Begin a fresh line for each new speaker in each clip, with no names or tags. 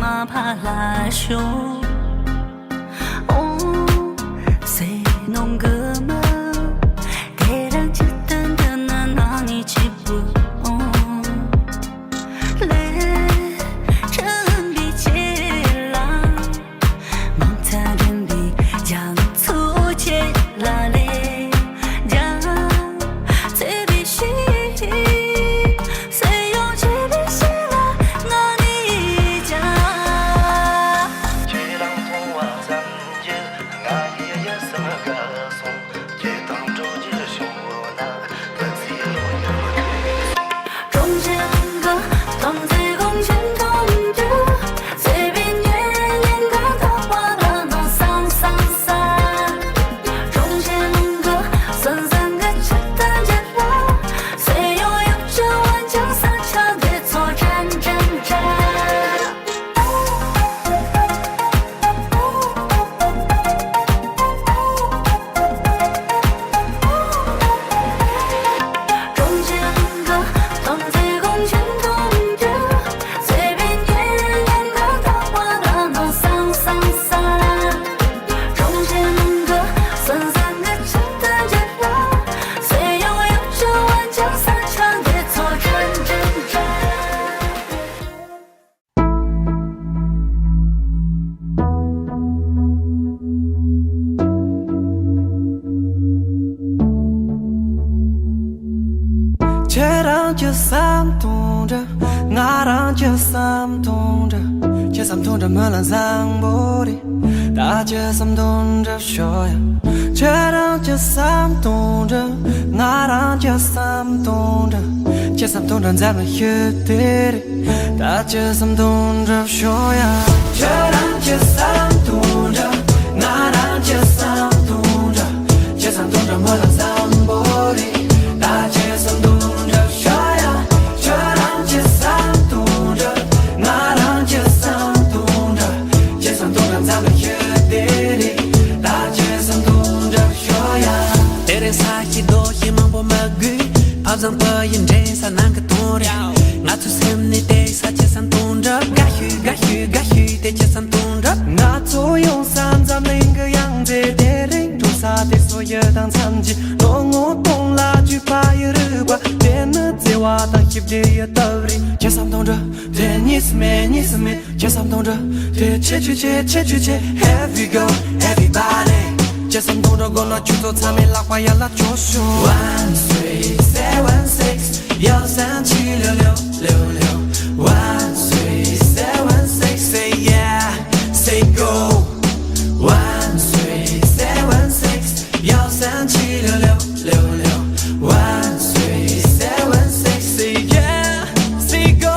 嘛怕拉手，哦，谁弄个嘛？给人简单的那拿你起步，哦，来真比起来，梦他真比将粗切拉嘞，将最比心。
就三动着，我让就三动着，就三动着没人上不的，大就三动着学呀，就让就三动着，我让就三动着，就三动着咱们学的，大就三动着学呀，就让就三动着，我让就三动着，就三动着没人上不的，大就三动着。好像不认真啥那个多的，我做什么的啥就上动着，该许的就上动着，我做用三咱那个样子的人，做啥的所有当参计，若我懂了就怕有日光，别那在我当翕的也道理，就上动着，对你是美，就上动着，对切，Here we go everybody。街上动着过了去做场面，拉花呀拉着手。万岁716，幺三七六六六六。万岁716 ，Say yeah，Say go。万岁716，幺三七六六六六。万岁716，Say yeah，Say go。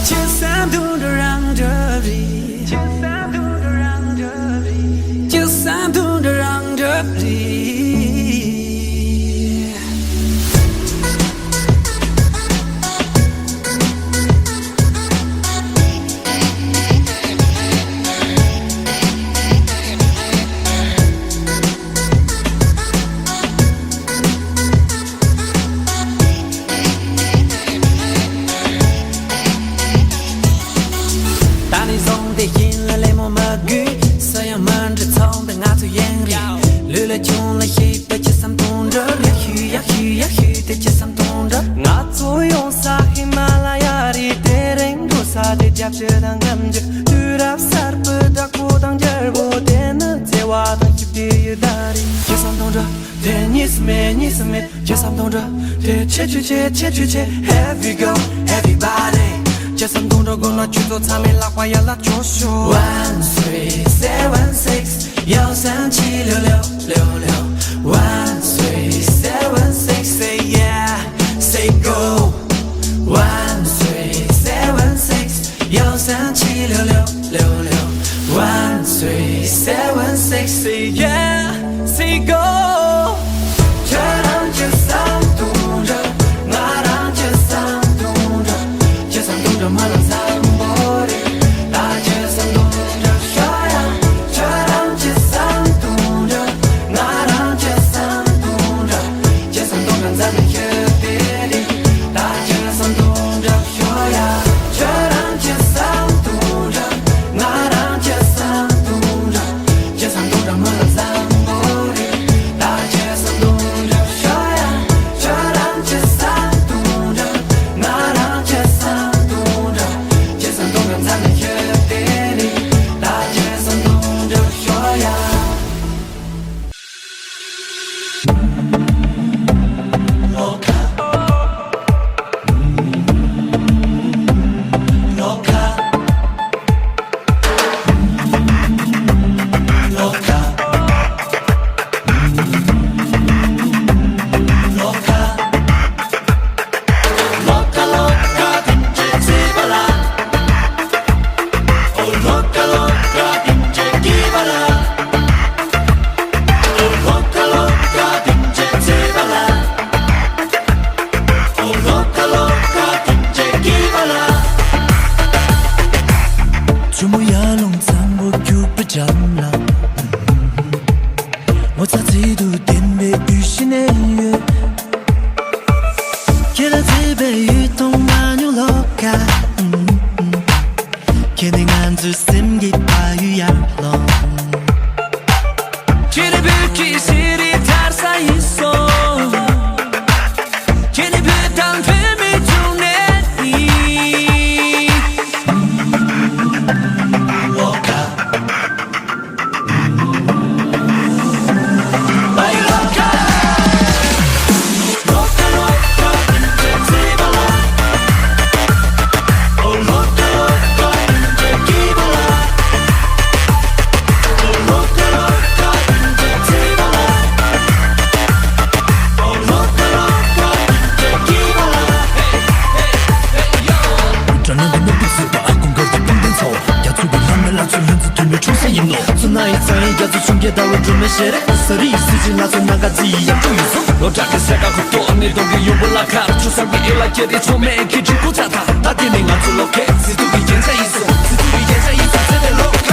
街上动着让着比，街上动着让着比，街上动。当你送的引了雷蒙么句，这样闷着从的俺最眼里。绿了穷了黑白街上动着，呀许的街上动着。我做用啥喜马拉雅的人，多啥的家这当感觉，突然啥不打鼓当劲儿不的呢，在我当翕的有道理。街上动着，对你是美，街上动着，对切，Here we go everybody。街上动着过了去做场面，拉花呀拉着手。万岁716，幺三七六六六六。万岁716，Say yeah，Say go。万岁716，幺三七六六六六。万岁716，Say yeah，Say go。这让街上动着，我让街上动着。这么了散步的，大街上动着说呀，这让街上动着，那让街上
上两点都不吃饭，公狗的两点臭，要出个浪漫拿出两只腿没冲上一路。从那一场要做从别到尾准备写的，手里事情拿出哪个字一样就一手。我扎个山高可多，你都给用不拉卡，出上边一来接的出门开进古扎塔，打点零按住了开，自都给眼前一送，自都给眼前一送，这得落卡。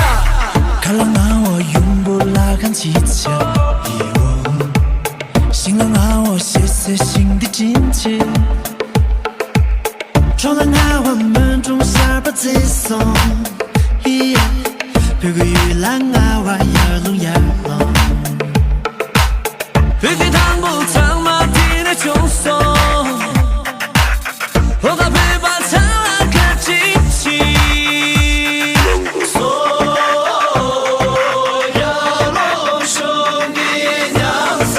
看了俺我永不拉杆技巧，醒了俺我血色心的境界。闯在爱我们中下把自送，别个雨来爱我眼龙眼龙，别给唐不长马蹄的穷松，我把背包唱了个机器，所有龙兄弟娘仨。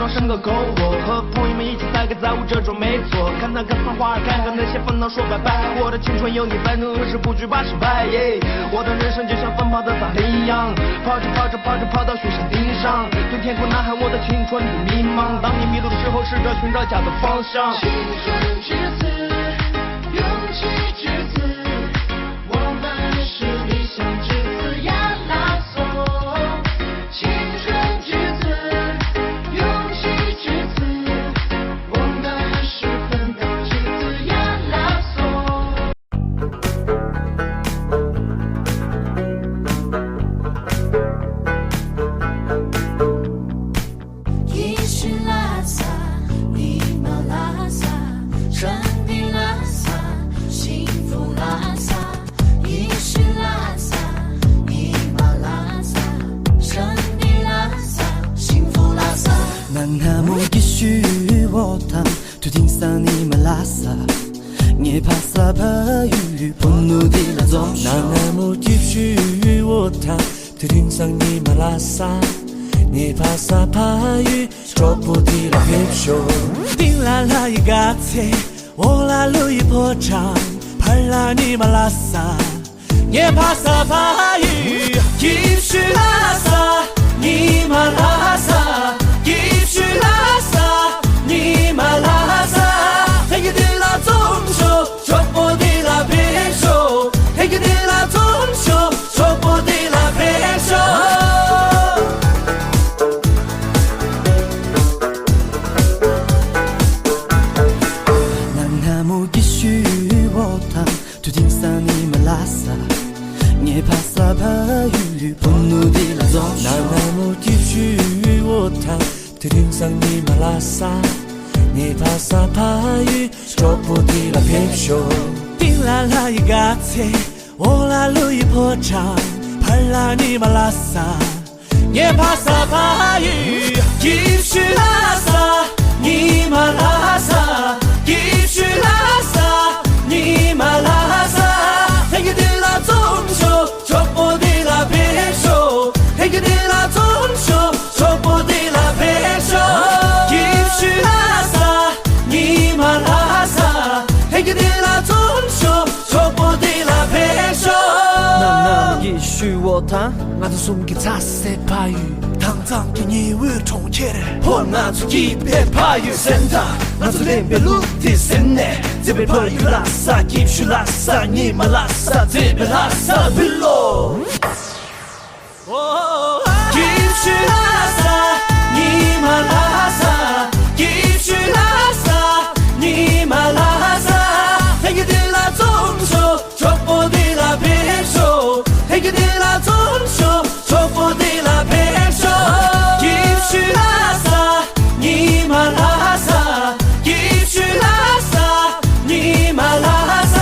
生个狗，我和朋友们一起载歌载舞，这种没错。看那个繁华，看看那些烦恼，说拜拜。我的青春有你在，何时不惧把失败？我的人生就像奔跑的萨林一样，跑着跑着跑着跑到雪山顶上，对天空呐喊我的青春不迷茫。当你迷路的时候，试着寻找家的方向。青春至此，勇气至此，我们
走。那么继续我谈，头顶上你马拉萨，你怕啥怕雨，说不定了别说。顶来了一个菜，我来路一破场，拍了你马拉萨，你怕啥怕雨，继续拉萨，你马拉萨，继续拉萨，你马拉萨。黑个的拉总说，说不的拉别说，黑个的拉总说，说不的拉别说。那么继续我谈，头顶上你马拉萨，你怕啥怕雨，不努力拉走。那么继续我谈，头顶上你马拉萨。你怕啥怕雨，说不定了别说。顶来了一个菜，我来路一破场，拍了你马拉萨，你怕啥怕雨，继续拉萨，你马拉萨，继续拉萨，你马拉萨。黑个的拉总说，说不定了别说，黑个的拉总说，说不定了别说，继续拉萨。你马拉萨，黑个的拉总说，说不定了别说。那也许我谈，我都送给他些怕雨，唐藏给你我重切的，破那出一别怕雨身上，我就连别路的身内，这边怕雨拉萨，继续拉萨，你马拉萨，这边拉萨别落。继续拉萨，你马拉萨，继续拉萨。你马拉萨，黑个的拉总说，说不定了别说，黑个的拉总说，说不定了别说。继续拉萨，你马拉萨，继续拉萨，你马拉萨。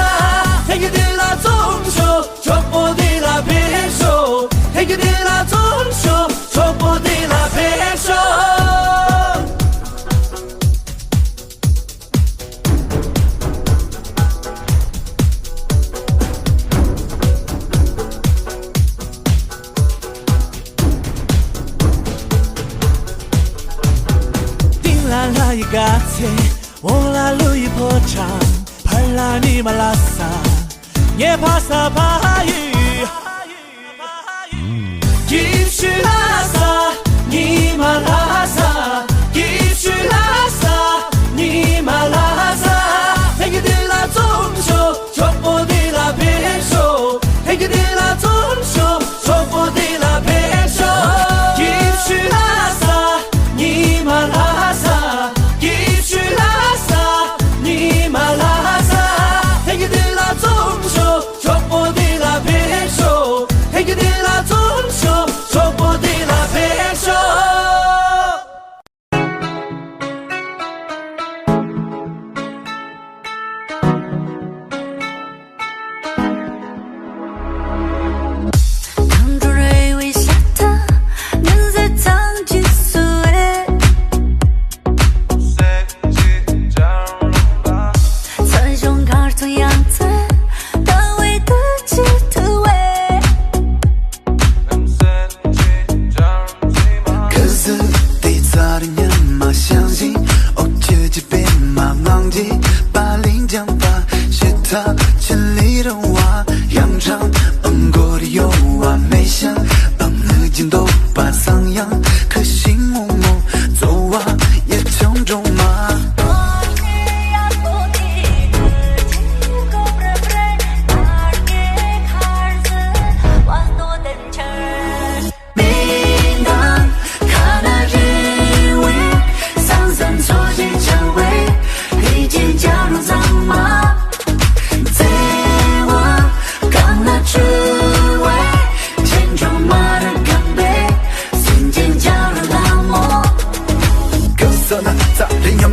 黑个的拉总说，说不定了别说，黑个的拉总说，说不定了别说。来了一个菜，我来路一破场，拍了你马拉萨，你怕啥怕雨，继续拉萨，你马拉萨，继续拉萨，你马拉萨。黑个的拉总说，说不定了别说，黑个的拉总说，说不定了别说，继续拉萨，你马拉萨。继续拉萨，你马拉萨。黑个的拉总说，说不定了别说，黑个的拉总说，说不定了别说。
当初蕊微下的年岁藏几岁，在胸口的样子，单位的鸡腿味。
可是第早的年嘛，相信哦，这几遍嘛忘记，把临江把写他千里的话，扬长过的有啊，没想日间都把桑阳，可惜我走啊也成种嘛。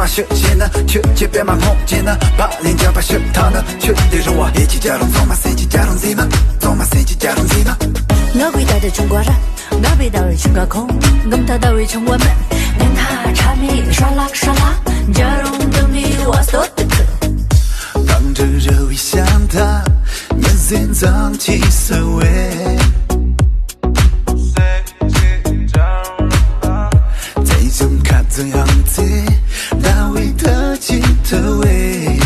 学习呢，去街边嘛碰见呢，把连江把学堂呢，去对着我一起加入走嘛，谁起加入谁嘛，走嘛谁起加入谁嘛。
我伟大的中国人，我被岛屿去高空，我们岛屿成我们，连他茶米刷啦刷啦，加入的你我所的可。
当这热味向他，年岁心脏起色味。最终看这样子，大卫的镜头味。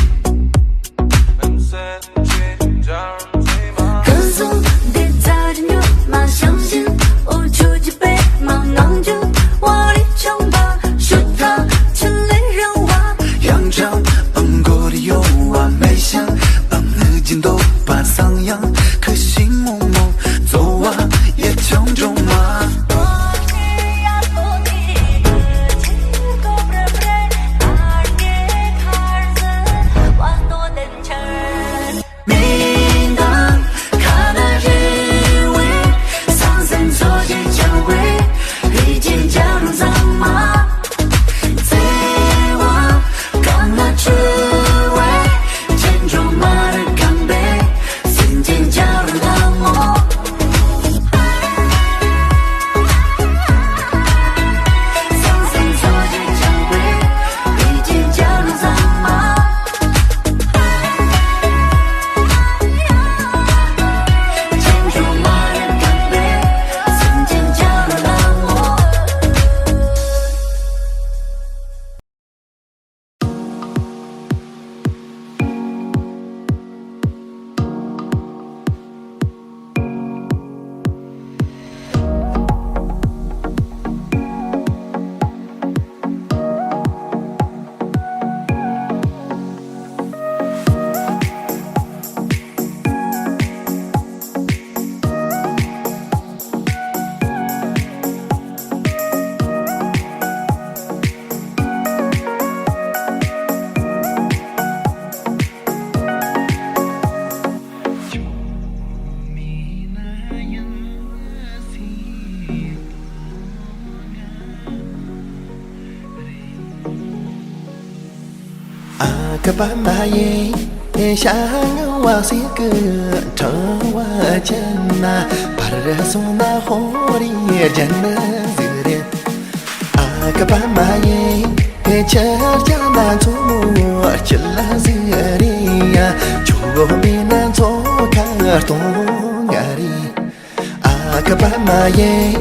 歌颂别再执着，马相信我出几杯马囊酒，我力强把树塔千里人瓦。
扬长过的有啊，没想日进都把桑阳，可心梦梦走啊，也强中嘛。
các bạn mà ye sáng hoa xí cứ trở qua chân na para sona hori chân zire các bạn mà ye chờ cha na chu mua chân la zire chu mi na cho cả to ngari các bạn mà ye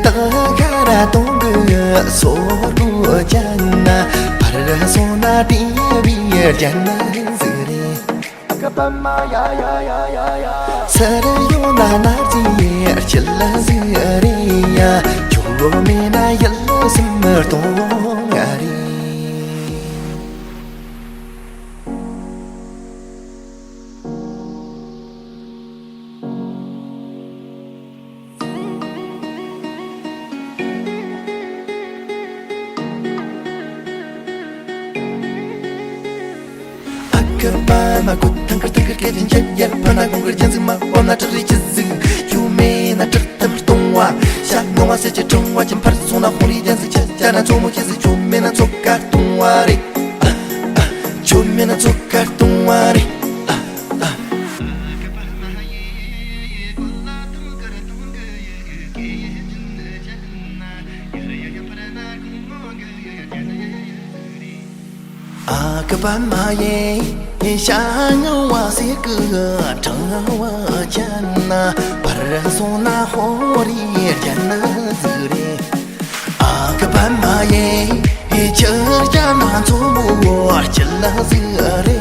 ta cara tonga so ru chân na para sona ti Jana zuri akapama ya sarayo na nazi chilla zuri ya chungo mina yalla simmer to ngari Ba ma kutang kertang kerketin jaya pana kong kerjan sema ona ceri cezing yume na cerita bertungwa syak nongwa seja tungwa jempar sona hori dan seja jana como kesi cume na cokar tungwari cume na cokar tungwari Kapan maye sáng hoa xí cứ trăng hoa chân para sona hori chân zure kapan maye chờ cha na chu mua chân la zure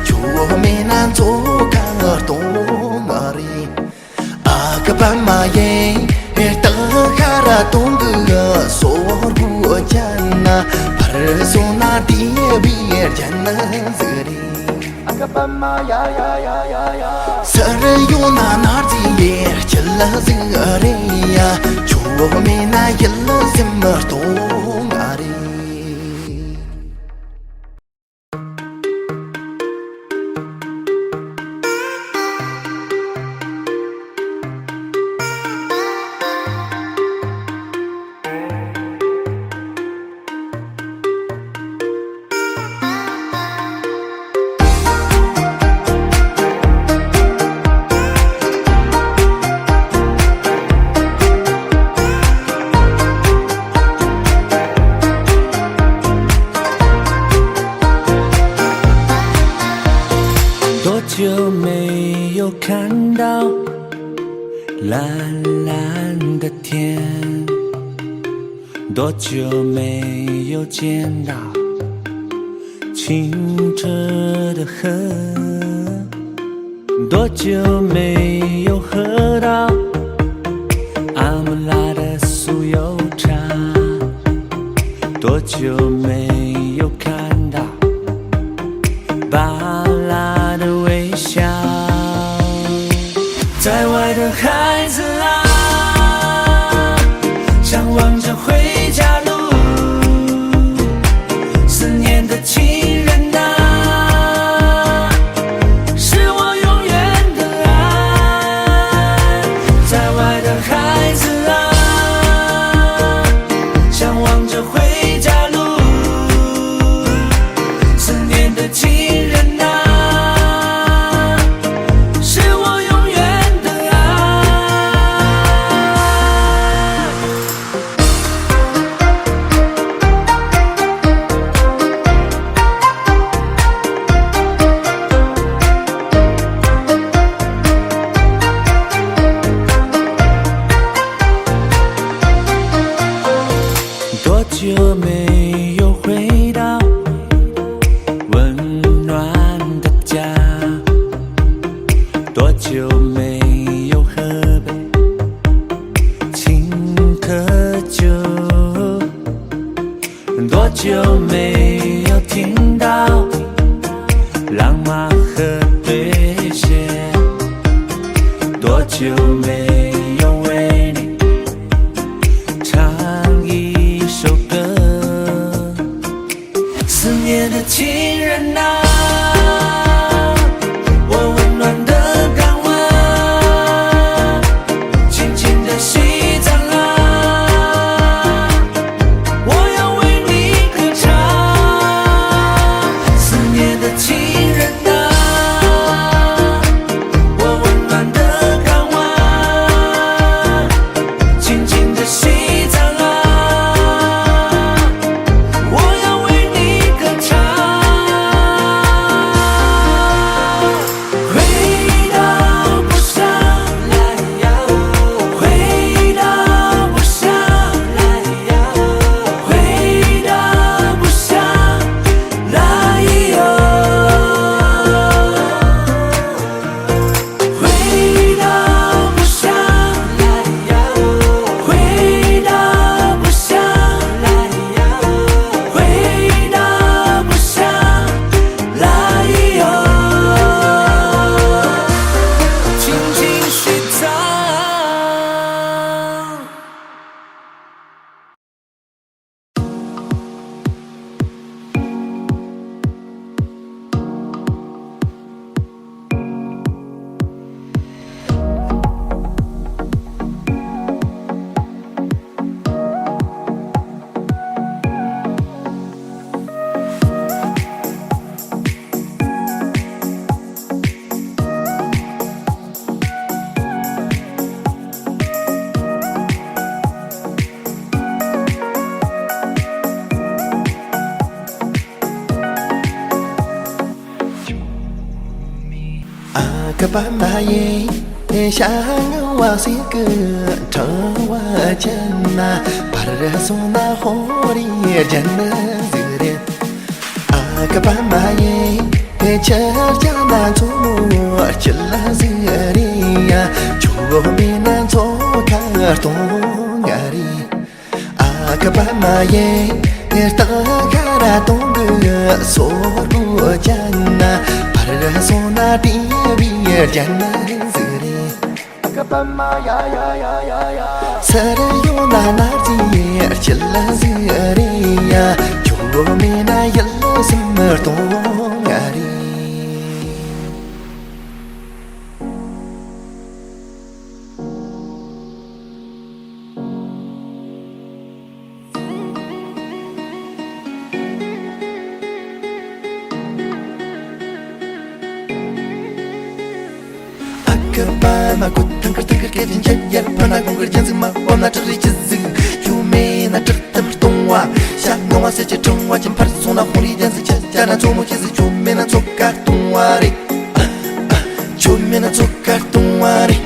chu me na chu ka to ngari kapan maye ta khara tung so ru chân para sona dia biar chân zure akapama ya sarayo na narzi yer challa zare ya chuo me na yalla simmer to ngari
到蓝蓝的天，多久没有见到清澈的河，多久没有喝到阿姆拉的酥油茶，多久没有看到巴拉的微笑。在外的孩子啊，向往着回家路，思念的情人啊，是我永远的爱。在外的孩子啊，向往着回家路，思念的情人啊，是我永远的爱。多久没有回到温暖的家，多久没有喝杯清可酒，多久没有听到浪马和对鞋，多久没有为你唱一首歌。思念的情人啊，我温暖的港湾，轻轻的西藏啊，我要为你歌唱。思念的情人啊，我温暖的港湾，轻轻的西藏啊，我要为你歌唱。回到故乡来呀，回到故乡来呀，回到故乡来哟，回到故乡来呀，回到故乡来呀，回到故乡来哟，轻轻洗澡。
các bạn mà ye sáng hoa xí cứ trăng hoa chân na para sona hori chân zire các bạn mà ye chờ cha na chu chilla zire chu mi na cho ka to ngari các bạn mà ye ta cara tonga so ru chân na para sona ti janna zire akapama ya sarayo na narji chilla zire ya chungo mina yalla simmer to ngari ma kut tangkar tangkar ke jin jan pana gonggar jan zima ona tari chizu yume na tartam tongwa sha ngwa se che tongwa jin par sona hori jan se cha na chomo ke se chume na chokar tongwa re chume na chokar tongwa ဝါရီ